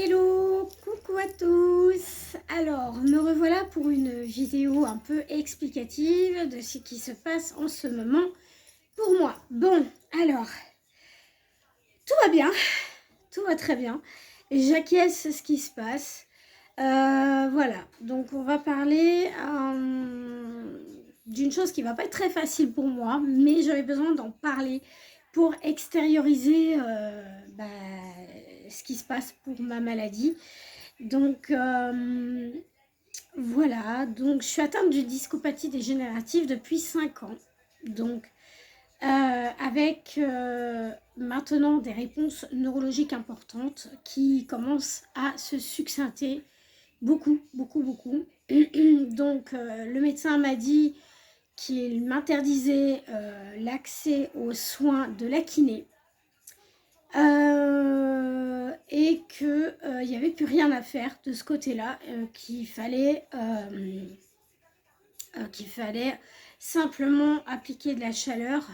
Hello, coucou à tous. Alors, me revoilà pour une vidéo un peu explicative de ce qui se passe en ce moment pour moi. Bon, alors, tout va bien, tout va très bien. J'acquiesce ce qui se passe. Voilà, donc on va parler d'une chose qui va pas être très facile pour moi, mais j'avais besoin d'en parler pour extérioriser ce qui se passe pour ma maladie. Donc voilà, donc je suis atteinte d'une discopathie dégénérative depuis 5 ans. Donc avec maintenant des réponses neurologiques importantes qui commencent à se succincter beaucoup. Donc le médecin m'a dit qu'il m'interdisait l'accès aux soins de la kiné. Et qu'il n'y avait plus rien à faire de ce côté-là, qu'il fallait simplement appliquer de la chaleur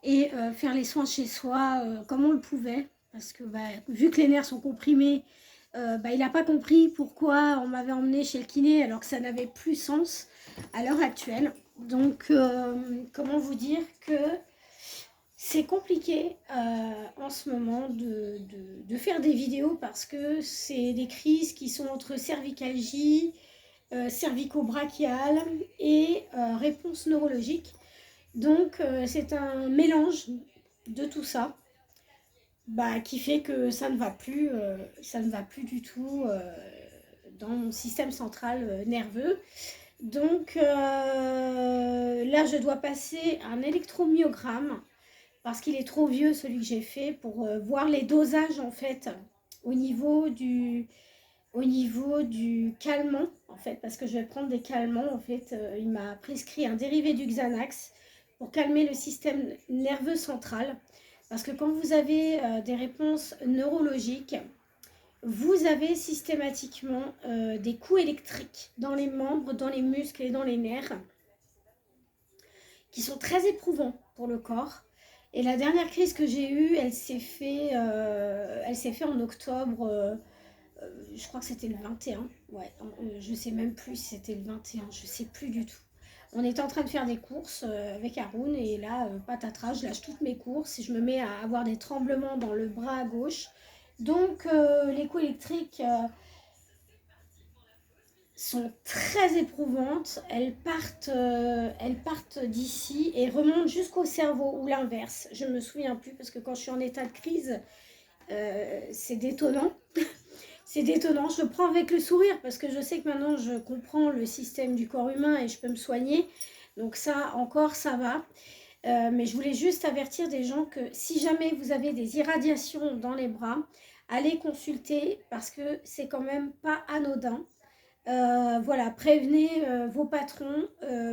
et faire les soins chez soi comme on le pouvait, parce que vu que les nerfs sont comprimés, il n'a pas compris pourquoi on m'avait emmené chez le kiné alors que ça n'avait plus sens à l'heure actuelle. Donc comment vous dire que c'est compliqué en ce moment de faire des vidéos parce que c'est des crises qui sont entre cervicalgie, cervico-brachiale et réponse neurologique. Donc c'est un mélange de tout ça qui fait que ça ne va plus du tout dans mon système central nerveux. Donc là je dois passer un électromyogramme parce qu'il est trop vieux celui que j'ai fait pour voir les dosages en fait au niveau du calmant en fait, parce que je vais prendre des calmants en fait. Il m'a prescrit un dérivé du Xanax pour calmer le système nerveux central, parce que quand vous avez des réponses neurologiques, vous avez systématiquement des coups électriques dans les membres, dans les muscles et dans les nerfs qui sont très éprouvants pour le corps. Et la dernière crise que j'ai eue, elle s'est fait en octobre, je crois que c'était le 21. Ouais, je sais même plus si c'était le 21, je sais plus du tout. On était en train de faire des courses avec Haroun et là, patatras, je lâche toutes mes courses et je me mets à avoir des tremblements dans le bras à gauche. Donc les coups électriques sont très éprouvantes, elles partent d'ici et remontent jusqu'au cerveau ou l'inverse. Je ne me souviens plus parce que quand je suis en état de crise, c'est détonnant. C'est détonnant, je le prends avec le sourire parce que je sais que maintenant je comprends le système du corps humain et je peux me soigner. Donc ça encore, ça va. Mais je voulais juste avertir des gens que si jamais vous avez des irradiations dans les bras, allez consulter parce que c'est quand même pas anodin. Voilà, prévenez vos patrons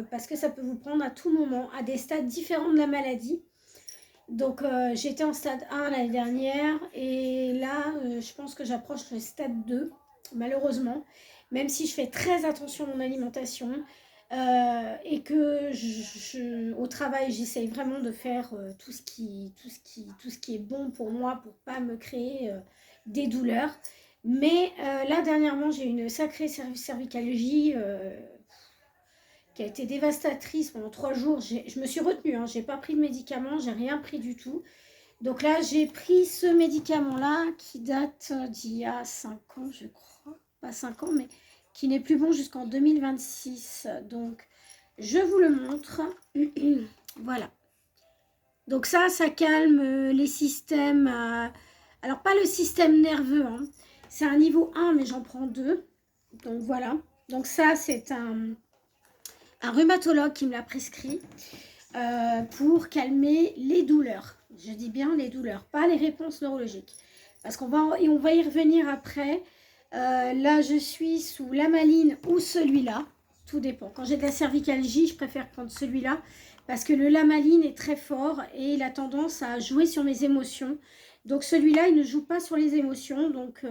parce que ça peut vous prendre à tout moment, à des stades différents de la maladie. Donc j'étais en stade 1 l'année dernière et là je pense que j'approche le stade 2 malheureusement, même si je fais très attention à mon alimentation et que au travail j'essaye vraiment de faire tout ce qui est bon pour moi pour pas me créer des douleurs. Mais là dernièrement j'ai eu une sacrée cervicalgie qui a été dévastatrice pendant 3 jours. Je me suis retenue, hein, j'ai pas pris de médicaments, j'ai rien pris du tout. Donc là, j'ai pris ce médicament-là qui date d'il y a 5 ans, je crois. Pas 5 ans, mais qui n'est plus bon jusqu'en 2026. Donc, je vous le montre. Voilà. Donc ça calme les systèmes. Alors, pas le système nerveux, hein. C'est un niveau 1, mais j'en prends 2. Donc, voilà. Donc ça, c'est un rhumatologue qui me l'a prescrit pour calmer les douleurs. Je dis bien les douleurs, pas les réponses neurologiques. Parce on va y revenir après. Là, je suis sous l'amaline ou celui-là. Tout dépend. Quand j'ai de la cervicalgie, je préfère prendre celui-là parce que le lamaline est très fort et il a tendance à jouer sur mes émotions. Donc celui-là, il ne joue pas sur les émotions. Donc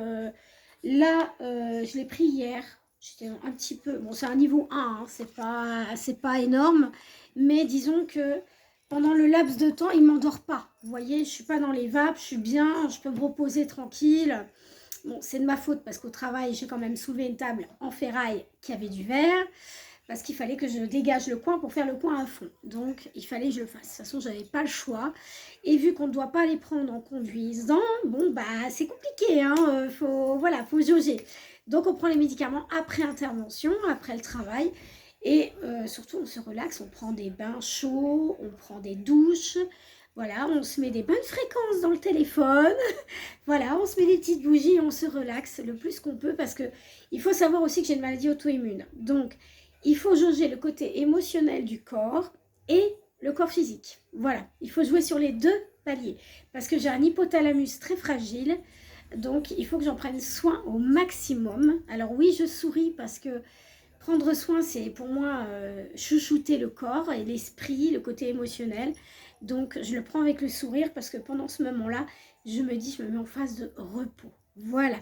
là, je l'ai pris hier. J'étais un petit peu... Bon, c'est un niveau 1, hein, c'est pas énorme. Mais disons que pendant le laps de temps, il ne m'endort pas. Vous voyez, je ne suis pas dans les vapes, je suis bien, je peux me reposer tranquille. Bon, c'est de ma faute parce qu'au travail, j'ai quand même soulevé une table en ferraille qui avait du verre. Parce qu'il fallait que je dégage le coin pour faire le coin à fond. Donc, il fallait que je le fasse. De toute façon, je n'avais pas le choix. Et vu qu'on ne doit pas les prendre en conduisant, bon, bah, c'est compliqué. Hein, voilà, faut jauger. Donc, on prend les médicaments après intervention, après le travail. Et surtout, on se relaxe, on prend des bains chauds, on prend des douches. Voilà, on se met des bonnes fréquences dans le téléphone. Voilà, on se met des petites bougies, on se relaxe le plus qu'on peut. Parce qu'il faut savoir aussi que j'ai une maladie auto-immune. Donc, il faut jauger le côté émotionnel du corps et le corps physique. Voilà, il faut jouer sur les deux paliers. Parce que j'ai un hypothalamus très fragile, donc il faut que j'en prenne soin au maximum. Alors oui, je souris parce que prendre soin, c'est pour moi chouchouter le corps et l'esprit, le côté émotionnel. Donc je le prends avec le sourire parce que pendant ce moment-là, je me mets en phase de repos. Voilà,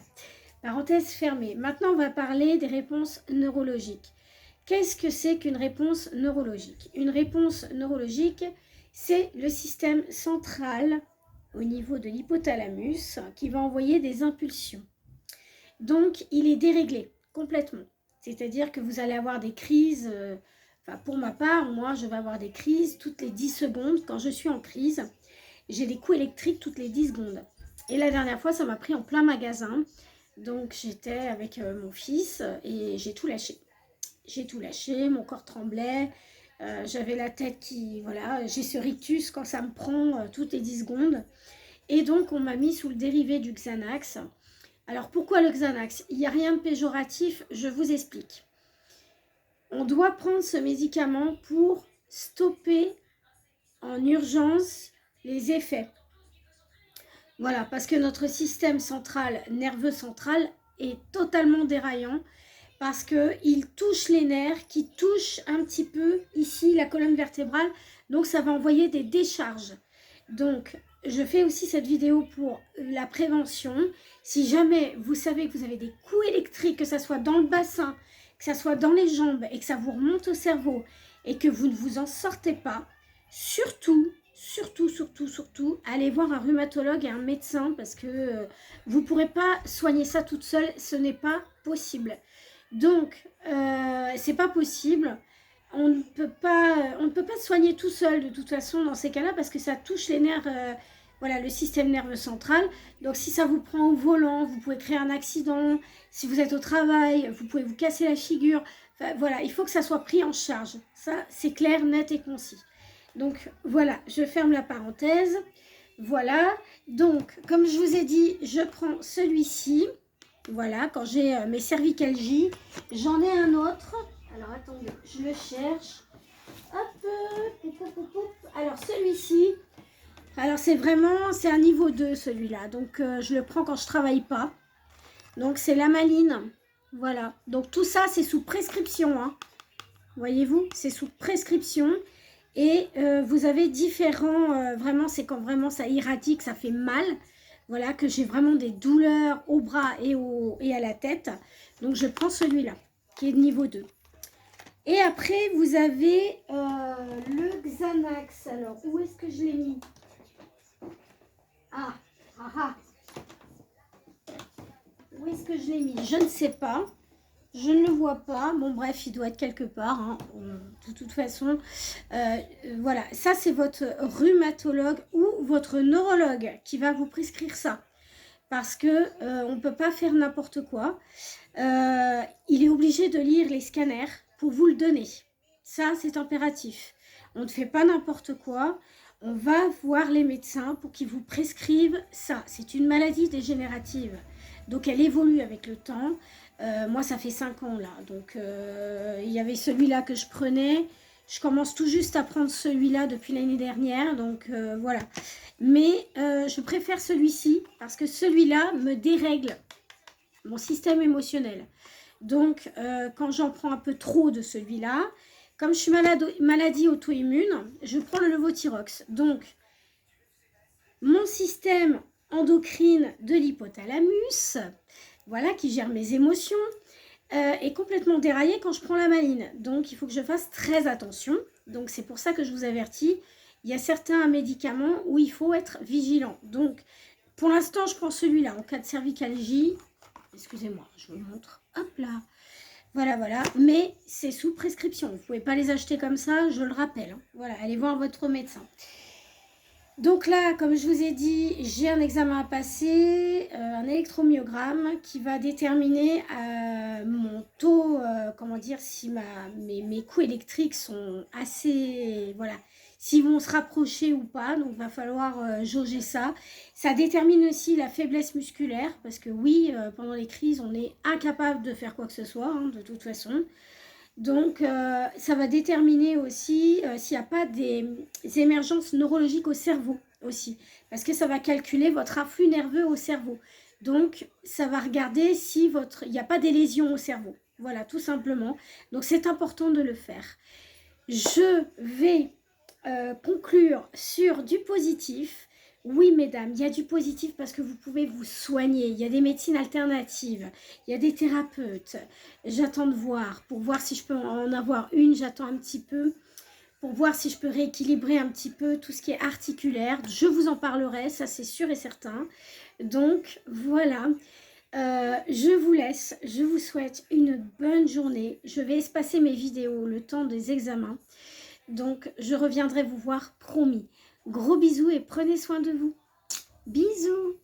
parenthèse fermée. Maintenant, on va parler des réponses neurologiques. Qu'est-ce que c'est qu'une réponse neurologique? Une réponse neurologique, c'est le système central au niveau de l'hypothalamus qui va envoyer des impulsions. Donc, il est déréglé complètement. C'est-à-dire que vous allez avoir des crises, pour ma part, moi, je vais avoir des crises toutes les 10 secondes. Quand je suis en crise, j'ai des coups électriques toutes les 10 secondes. Et la dernière fois, ça m'a pris en plein magasin. Donc, j'étais avec mon fils et j'ai tout lâché. J'ai tout lâché, mon corps tremblait, j'avais la tête qui... Voilà, j'ai ce rictus quand ça me prend toutes les 10 secondes. Et donc, on m'a mis sous le dérivé du Xanax. Alors, pourquoi le Xanax? Il n'y a rien de péjoratif, je vous explique. On doit prendre ce médicament pour stopper en urgence les effets. Voilà, parce que notre système central, nerveux central, est totalement déraillant. Parce qu'il touche les nerfs, qui touchent un petit peu ici la colonne vertébrale. Donc, ça va envoyer des décharges. Donc, je fais aussi cette vidéo pour la prévention. Si jamais vous savez que vous avez des coups électriques, que ça soit dans le bassin, que ça soit dans les jambes et que ça vous remonte au cerveau et que vous ne vous en sortez pas, surtout, allez voir un rhumatologue et un médecin parce que vous ne pourrez pas soigner ça toute seule. Ce n'est pas possible. Donc, c'est pas possible. On ne peut pas soigner tout seul de toute façon dans ces cas-là parce que ça touche les nerfs, voilà, le système nerveux central. Donc, si ça vous prend au volant, vous pouvez créer un accident. Si vous êtes au travail, vous pouvez vous casser la figure. Enfin, voilà, il faut que ça soit pris en charge. Ça, c'est clair, net et concis. Donc, voilà, je ferme la parenthèse. Voilà. Donc, comme je vous ai dit, je prends celui-ci. Voilà, quand j'ai mes cervicalgies, j'en ai un autre. Alors, attendez, je le cherche. Hop. Alors, celui-ci, alors c'est un niveau 2 celui-là. Donc, je le prends quand je ne travaille pas. Donc, c'est l'amaline. Voilà. Donc, tout ça, c'est sous prescription. Hein. Voyez-vous, c'est sous prescription. Et vous avez différents... vraiment, c'est quand vraiment ça irradie, que ça fait mal. Voilà, que j'ai vraiment des douleurs au bras et à la tête. Donc, je prends celui-là, qui est de niveau 2. Et après, vous avez le Xanax. Alors, où est-ce que je l'ai mis? Où est-ce que je l'ai mis? Je ne sais pas. Je ne le vois pas. Bon, bref, il doit être quelque part. Hein. De toute façon, voilà. Ça, c'est votre rhumatologue ou votre neurologue qui va vous prescrire ça. Parce que on ne peut pas faire n'importe quoi. Il est obligé de lire les scanners pour vous le donner. Ça, c'est impératif. On ne fait pas n'importe quoi. On va voir les médecins pour qu'ils vous prescrivent ça. C'est une maladie dégénérative. Donc, elle évolue avec le temps. Moi, ça fait 5 ans là. Donc, il y avait celui-là que je prenais. Je commence tout juste à prendre celui-là depuis l'année dernière. Donc, voilà. Mais je préfère celui-ci parce que celui-là me dérègle mon système émotionnel. Donc, quand j'en prends un peu trop de celui-là, comme je suis maladie auto-immune, je prends le Levothyrox. Donc, mon système endocrine de l'hypothalamus, voilà, qui gère mes émotions, est complètement déraillé quand je prends la maline. Donc, il faut que je fasse très attention. Donc, c'est pour ça que je vous avertis. Il y a certains médicaments où il faut être vigilant. Donc, pour l'instant, je prends celui-là. En cas de cervicalgie, Excusez-moi, je vous montre. Hop là. Voilà, voilà. Mais c'est sous prescription. Vous ne pouvez pas les acheter comme ça, je le rappelle. Hein. Voilà, allez voir votre médecin. Donc là, comme je vous ai dit, j'ai un examen à passer, un électromyogramme qui va déterminer mon taux, comment dire, si mes coups électriques sont assez, voilà, s'ils vont se rapprocher ou pas. Donc il va falloir jauger ça. Ça détermine aussi la faiblesse musculaire, parce que oui, pendant les crises, on est incapable de faire quoi que ce soit, hein, de toute façon. Donc, ça va déterminer aussi s'il n'y a pas des émergences neurologiques au cerveau aussi. Parce que ça va calculer votre afflux nerveux au cerveau. Donc, ça va regarder si il n'y a pas des lésions au cerveau. Voilà, tout simplement. Donc, c'est important de le faire. Je vais conclure sur du positif. Oui, mesdames, il y a du positif parce que vous pouvez vous soigner. Il y a des médecines alternatives, il y a des thérapeutes. J'attends de voir pour voir si je peux en avoir une. J'attends un petit peu pour voir si je peux rééquilibrer un petit peu tout ce qui est articulaire. Je vous en parlerai, ça c'est sûr et certain. Donc, voilà. Je vous laisse. Je vous souhaite une bonne journée. Je vais espacer mes vidéos le temps des examens. Donc, je reviendrai vous voir, promis. Gros bisous et prenez soin de vous. Bisous!